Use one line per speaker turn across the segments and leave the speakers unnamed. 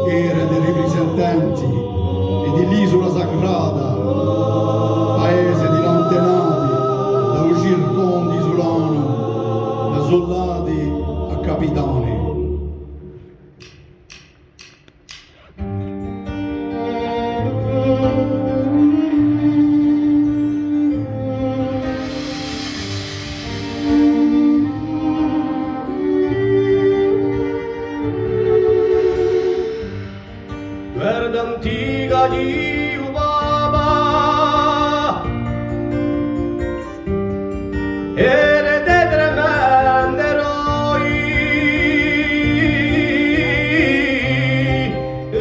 era dei rappresentanti e dell'isola sacrata, paese di lantenati, da uscir con isolano, da soldati a capitani.
Guarda antica di Ubaba e dei tremendi eroi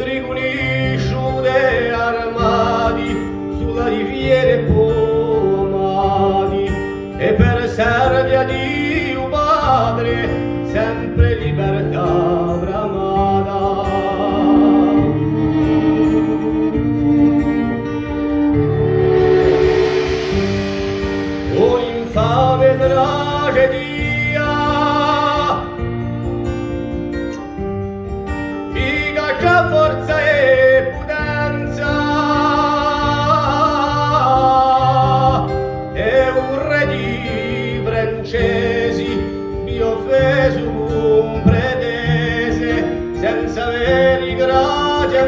riconosciuti armati sulla riviera pomati e per servia di un padre sempre libertà bramata. Infame tragedia figa c'ha forza e potenza e un re di francesi mi offeso un pretese senza avere grazia